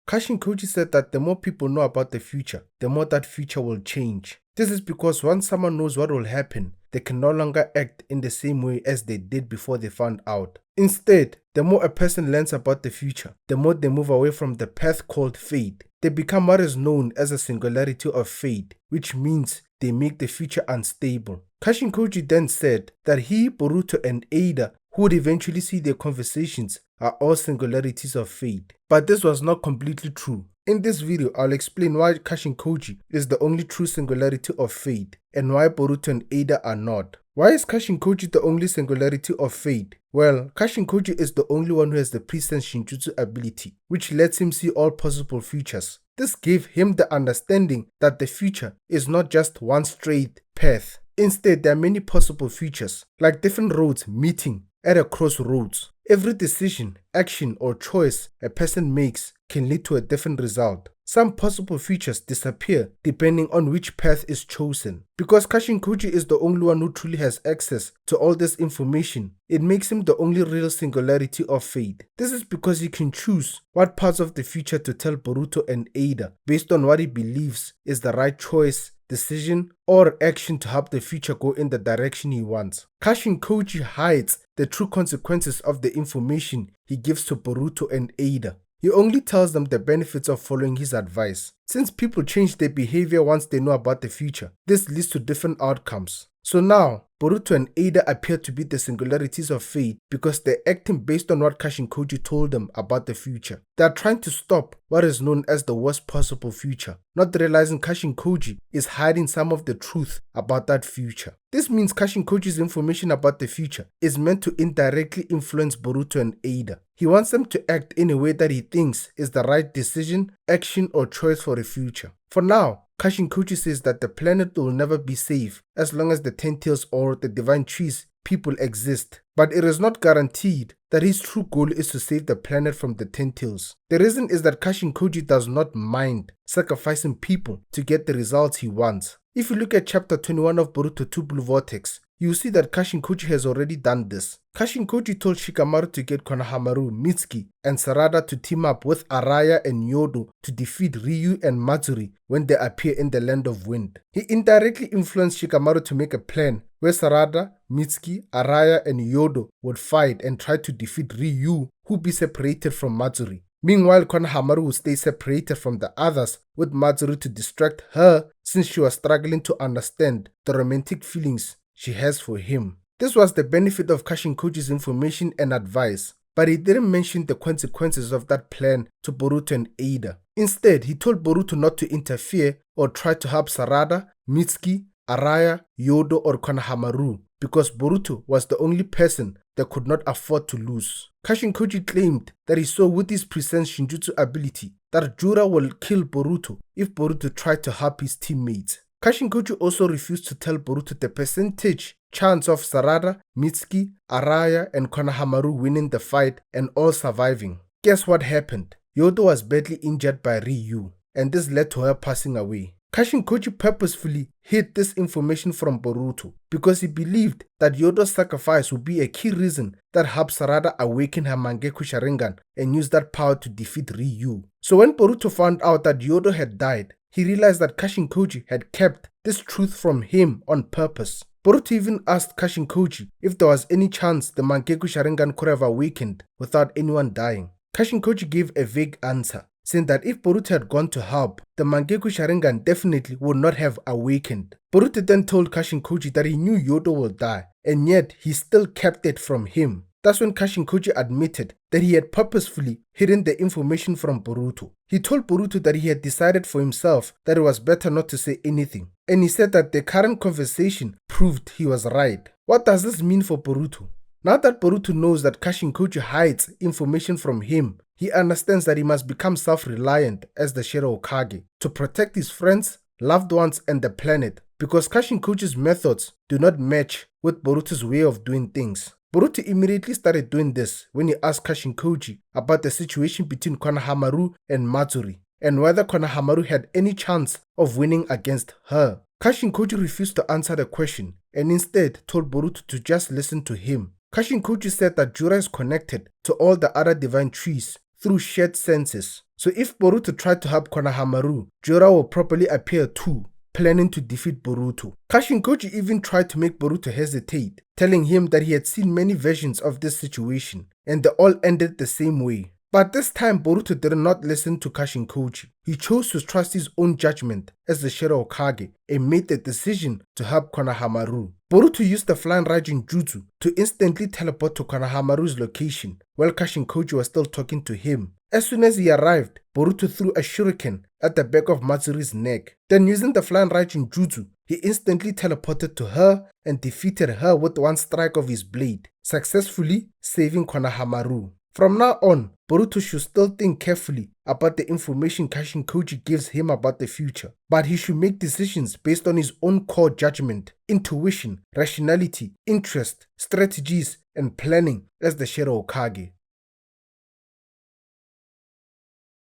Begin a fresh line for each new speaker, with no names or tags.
Kashin Koji said that the more people know about the future, the more that future will change. This is because once someone knows what will happen, they can no longer act in the same way as they did before they found out. Instead, the more a person learns about the future, the more they move away from the path called fate. They become what is known as a singularity of fate, which means they make the future unstable. Kashin Koji then said that he, Boruto, and Eida, who would eventually see their conversations, are all singularities of fate. But this was not completely true. In this video, I'll explain why Kashin Koji is the only true singularity of fate and why Boruto and Eida are not. Why is Kashin Koji the only singularity of fate? Well, Kashin Koji is the only one who has the pre-sense Shinjutsu ability, which lets him see all possible futures. This gave him the understanding that the future is not just one straight path. Instead, there are many possible futures, like different roads meeting at a crossroads. Every decision, action, or choice a person makes can lead to a different result. Some possible futures disappear depending on which path is chosen. Because Kashin Koji is the only one who truly has access to all this information, it makes him the only real singularity of fate. This is because he can choose what parts of the future to tell Boruto and Eida based on what he believes is the right choice, decision, or action to help the future go in the direction he wants. Kashin Koji hides the true consequences of the information he gives to Boruto and Eida. He only tells them the benefits of following his advice. Since people change their behavior once they know about the future, this leads to different outcomes. So now, Boruto and Eida appear to be the singularities of fate because they're acting based on what Kashin Koji told them about the future. They are trying to stop what is known as the worst possible future, not realizing Kashin Koji is hiding some of the truth about that future. This means Kashin Koji's information about the future is meant to indirectly influence Boruto and Eida. He wants them to act in a way that he thinks is the right decision, action, or choice for the future. For now, Kashin Koji says that the planet will never be safe as long as the Ten Tails or the Divine Trees people exist, but it is not guaranteed that his true goal is to save the planet from the Ten Tails. The reason is that Kashin Koji does not mind sacrificing people to get the results he wants. If you look at chapter 21 of Boruto 2 Blue Vortex, you see that Kashin Koji has already done this. Kashin Koji told Shikamaru to get Konohamaru, Mitsuki, and Sarada to team up with Araya and Yodo to defeat Ryu and Matsuri when they appear in the Land of Wind. He indirectly influenced Shikamaru to make a plan where Sarada, Mitsuki, Araya, and Yodo would fight and try to defeat Ryu, who would be separated from Matsuri. Meanwhile, Konohamaru would stay separated from the others, with Matsuri to distract her since she was struggling to understand the romantic feelings she has for him. This was the benefit of Kashin Koji's information and advice, but he didn't mention the consequences of that plan to Boruto and Eida. Instead, he told Boruto not to interfere or try to help Sarada, Mitsuki, Araya, Yodo, or Konohamaru, because Boruto was the only person that could not afford to lose. Kashin Koji claimed that he saw with his pre-sense Shinjutsu ability that Jura will kill Boruto if Boruto tried to help his teammates. Kashin Koji also refused to tell Boruto the percentage chance of Sarada, Mitsuki, Araya, and Konohamaru winning the fight and all surviving. Guess what happened? Yodo was badly injured by Ryu, and this led to her passing away. Kashin Koji purposefully hid this information from Boruto because he believed that Yodo's sacrifice would be a key reason that helped Sarada awaken her Mangekyou Sharingan and use that power to defeat Ryu. So when Boruto found out that Yodo had died, he realized that Kashin Koji had kept this truth from him on purpose. Boruto even asked Kashin Koji if there was any chance the Mangekyou Sharingan could have awakened without anyone dying. Kashin Koji gave a vague answer, saying that if Boruto had gone to help, the Mangekyou Sharingan definitely would not have awakened. Boruto then told Kashin Koji that he knew Yodo will die, and yet he still kept it from him. That's when Kashin Koji admitted that he had purposefully hidden the information from Boruto. He told Boruto that he had decided for himself that it was better not to say anything, and he said that the current conversation proved he was right. What does this mean for Boruto? Now that Boruto knows that Kashin Koji hides information from him, he understands that he must become self-reliant as the Shadow Hokage to protect his friends, loved ones, and the planet, because Kashin Koji's methods do not match with Boruto's way of doing things. Boruto immediately started doing this when he asked Kashin Koji about the situation between Konohamaru and Matsuri, and whether Konohamaru had any chance of winning against her. Kashin Koji refused to answer the question, and instead told Boruto to just listen to him. Kashin Koji said that Jura is connected to all the other divine trees through shared senses. So if Boruto tried to help Konohamaru, Jorah will probably appear too, planning to defeat Boruto. Kashin Koji even tried to make Boruto hesitate, telling him that he had seen many versions of this situation, and they all ended the same way. But this time Boruto did not listen to Kashin Koji. He chose to trust his own judgment as the Shadow Hokage and made the decision to help Konohamaru. Boruto used the Flying Raijin Jutsu to instantly teleport to Konohamaru's location while Kashin Koji was still talking to him. As soon as he arrived, Boruto threw a shuriken at the back of Matsuri's neck. Then using the Flying Raijin Jutsu, he instantly teleported to her and defeated her with one strike of his blade, successfully saving Konohamaru. From now on, Boruto should still think carefully about the information Kashin Koji gives him about the future, but he should make decisions based on his own core judgment, intuition, rationality, interest, strategies, and planning as the Shadow Hokage.